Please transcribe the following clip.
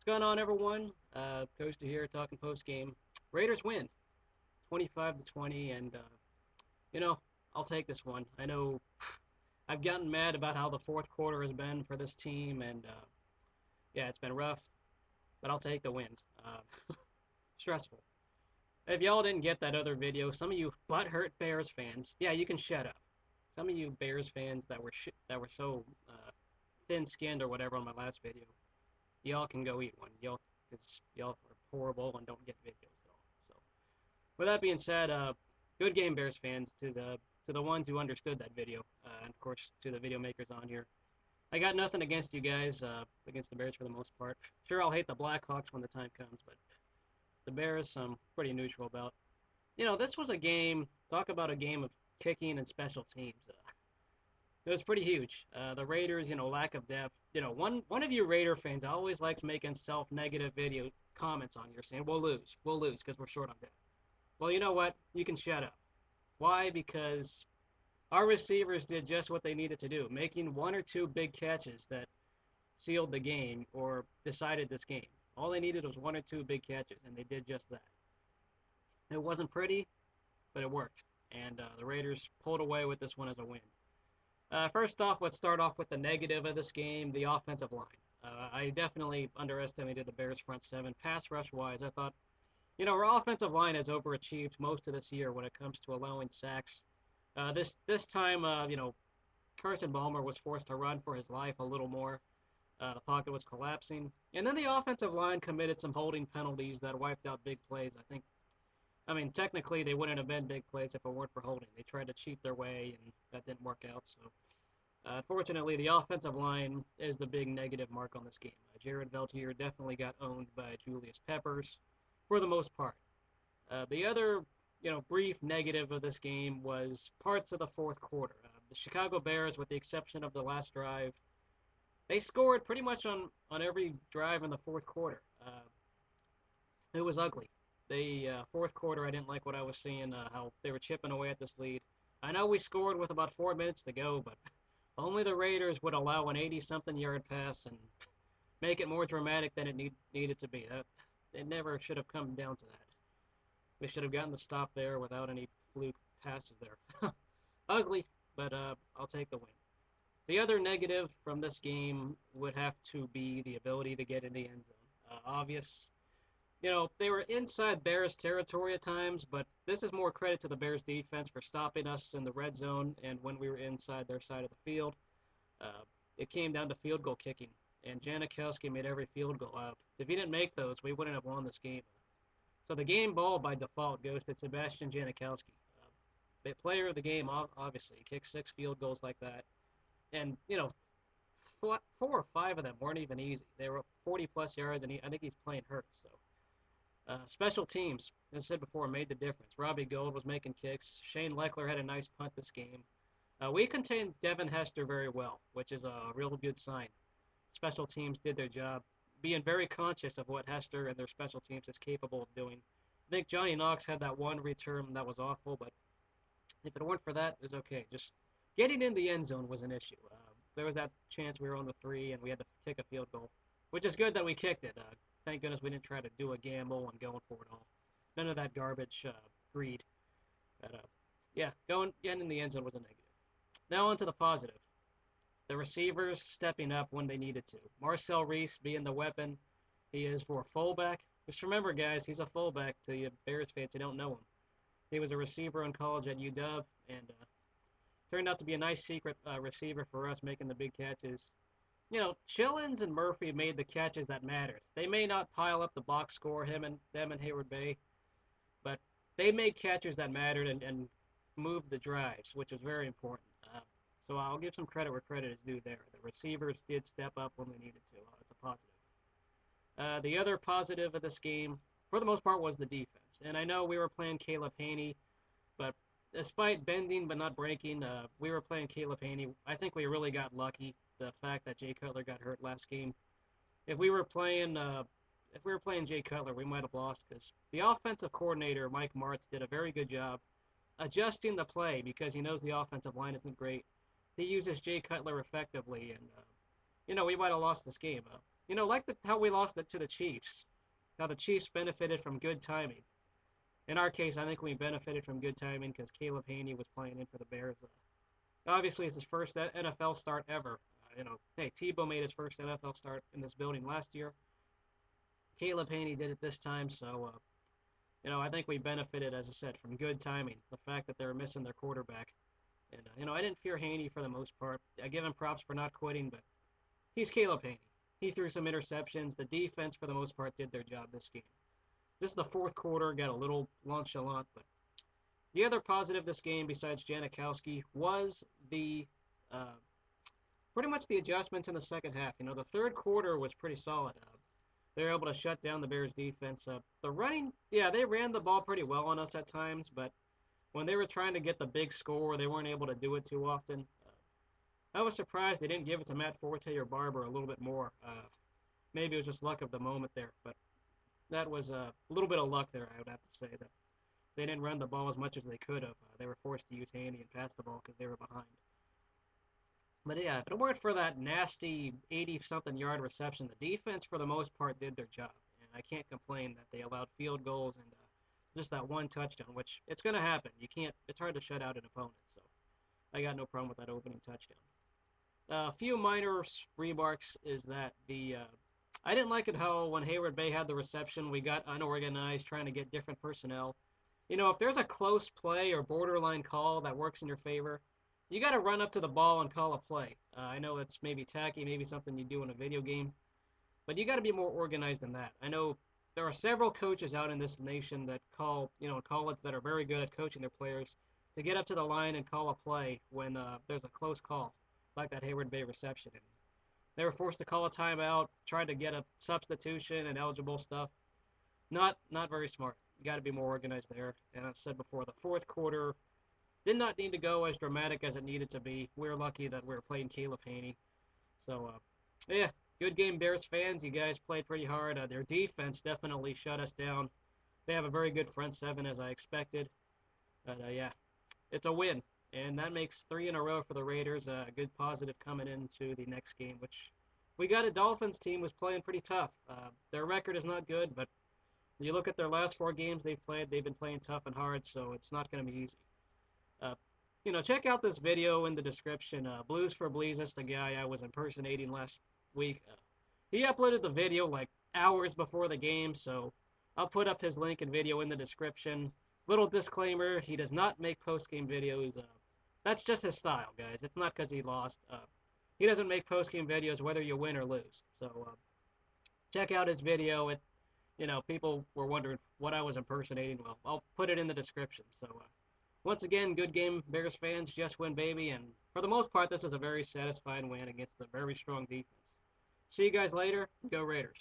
going on, everyone? Costa here, talking post game. Raiders win, 25-20, and you know, I'll take this one. I know I've gotten mad about how the fourth quarter has been for this team, and yeah, it's been rough, but I'll take the win. Stressful. If y'all didn't get that other video, some of you butthurt Bears fans, yeah, you can shut up. Some of you Bears fans that were so thin-skinned or whatever on my last video, y'all can go eat one. Y'all are horrible and don't get videos at all. So, with that being said, good game, Bears fans. To the ones who understood that video, and of course to the video makers on here. I got nothing against you guys, against the Bears for the most part. Sure, I'll hate the Blackhawks when the time comes, but the Bears, I'm pretty neutral about. This was a game. Talk about a game of kicking and special teams. It was pretty huge. The Raiders, lack of depth. One of you Raider fans always likes making self-negative video comments on here saying we'll lose because we're short on depth. Well, you know what? You can shut up. Why? Because our receivers did just what they needed to do, making one or two big catches that sealed the game or decided this game. All they needed was one or two big catches, and they did just that. It wasn't pretty, but it worked, and the Raiders pulled away with this one as a win. First off, let's start off with the negative of this game, the offensive line. I definitely underestimated the Bears' front seven. Pass rush-wise, I thought, our offensive line has overachieved most of this year when it comes to allowing sacks. This time, Carson Balmer was forced to run for his life a little more. The pocket was collapsing. And then the offensive line committed some holding penalties that wiped out big plays. Technically, they wouldn't have been big plays if it weren't for holding. They tried to cheat their way, and that didn't work out. So, unfortunately, the offensive line is the big negative mark on this game. Jared Veltier definitely got owned by Julius Peppers for the most part. The other, brief negative of this game was parts of the fourth quarter. The Chicago Bears, with the exception of the last drive, they scored pretty much on every drive in the fourth quarter. It was ugly. The fourth quarter, I didn't like what I was seeing, how they were chipping away at this lead. I know we scored with about 4 minutes to go, but only the Raiders would allow an 80-something yard pass and make it more dramatic than it needed to be. It never should have come down to that. They should have gotten the stop there without any fluke passes there. Ugly, but I'll take the win. The other negative from this game would have to be the ability to get in the end zone. Obvious. They were inside Bears territory at times, but this is more credit to the Bears defense for stopping us in the red zone and when we were inside their side of the field. It came down to field goal kicking, and Janikowski made every field goal. If he didn't make those, we wouldn't have won this game. So the game ball by default goes to Sebastian Janikowski. The player of the game, obviously. He kicked 6 field goals like that. And, 4 or 5 of them weren't even easy. They were 40-plus yards, and I think he's playing hurt. So, special teams, as I said before, made the difference. Robbie Gould was making kicks. Shane Leckler had a nice punt this game. We contained Devin Hester very well, which is a real good sign. Special teams did their job, being very conscious of what Hester and their special teams is capable of doing. I think Johnny Knox had that one return that was awful, but if it weren't for that, it was okay. Just getting in the end zone was an issue. There was that chance we were on the 3 and we had to kick a field goal, which is good that we kicked it. Thank goodness we didn't try to do a gamble and going for it all. None of that garbage greed. But, yeah, getting in the end zone was a negative. Now on to the positive. The receivers stepping up when they needed to. Marcel Reese being the weapon he is for a fullback. Just remember, guys, he's a fullback to you Bears fans who don't know him. He was a receiver in college at UW, and turned out to be a nice secret receiver for us making the big catches. Chillins and Murphy made the catches that mattered. They may not pile up the box score, them and Hayward Bay, but they made catches that mattered and moved the drives, which was very important. So I'll give some credit where credit is due there. The receivers did step up when they needed to. It's a positive. The other positive of this game, for the most part, was the defense. And I know we were playing Caleb Hanie, but despite bending but not breaking, we were playing Caleb Hanie. I think we really got lucky. The fact that Jay Cutler got hurt last game. If we were playing Jay Cutler, we might have lost because the offensive coordinator Mike Martz did a very good job adjusting the play because he knows the offensive line isn't great. He uses Jay Cutler effectively, and we might have lost this game. like how we lost it to the Chiefs. How the Chiefs benefited from good timing. In our case, I think we benefited from good timing because Caleb Hanie was playing in for the Bears. Obviously, it's his first NFL start ever. Hey, Tebow made his first NFL start in this building last year. Caleb Hanie did it this time, so I think we benefited, as I said, from good timing. The fact that they were missing their quarterback, and I didn't fear Hanie for the most part. I give him props for not quitting, but he's Caleb Hanie. He threw some interceptions. The defense, for the most part, did their job this game. Just the fourth quarter got a little nonchalant, but the other positive this game, besides Janikowski, was the uh, pretty much the adjustments in the second half. The third quarter was pretty solid. They were able to shut down the Bears defense. The running, yeah, they ran the ball pretty well on us at times, but when they were trying to get the big score, they weren't able to do it too often. I was surprised they didn't give it to Matt Forte or Barber a little bit more. Maybe it was just luck of the moment there, but that was a little bit of luck there, I would have to say, that they didn't run the ball as much as they could have. They were forced to use Hanie and pass the ball because they were behind. But yeah, if it weren't for that nasty 80-something yard reception, the defense for the most part did their job. And I can't complain that they allowed field goals and just that one touchdown, which it's going to happen. It's hard to shut out an opponent, so I got no problem with that opening touchdown. A few minor remarks is that I didn't like it how when Hayward Bay had the reception, we got unorganized trying to get different personnel. If there's a close play or borderline call that works in your favor, you got to run up to the ball and call a play. I know it's maybe tacky, maybe something you do in a video game, but you got to be more organized than that. I know there are several coaches out in this nation that call, college that are very good at coaching their players to get up to the line and call a play when there's a close call, like that Hayward Bay reception. And they were forced to call a timeout, tried to get a substitution and eligible stuff. Not very smart. You got to be more organized there. And I said before, the fourth quarter did not need to go as dramatic as it needed to be. We're lucky that we're playing Caleb Hanie. So, yeah, good game, Bears fans. You guys played pretty hard. Their defense definitely shut us down. They have a very good front seven, as I expected. But, yeah, it's a win. And that makes 3 in a row for the Raiders. A good positive coming into the next game, which we got a Dolphins team was playing pretty tough. Their record is not good, but you look at their last 4 games they've played, they've been playing tough and hard, so it's not going to be easy. Uh, check out this video in the description. Blues for Bleezus, the guy I was impersonating last week. He uploaded the video like hours before the game, so I'll put up his link and video in the description. Little disclaimer, he does not make post-game videos. That's just his style, guys. It's not because he lost. He doesn't make post-game videos whether you win or lose. So check out his video. People were wondering what I was impersonating. Well, I'll put it in the description. So once again, good game, Bears fans. Just win, baby. And for the most part, this is a very satisfying win against a very strong defense. See you guys later. Go Raiders.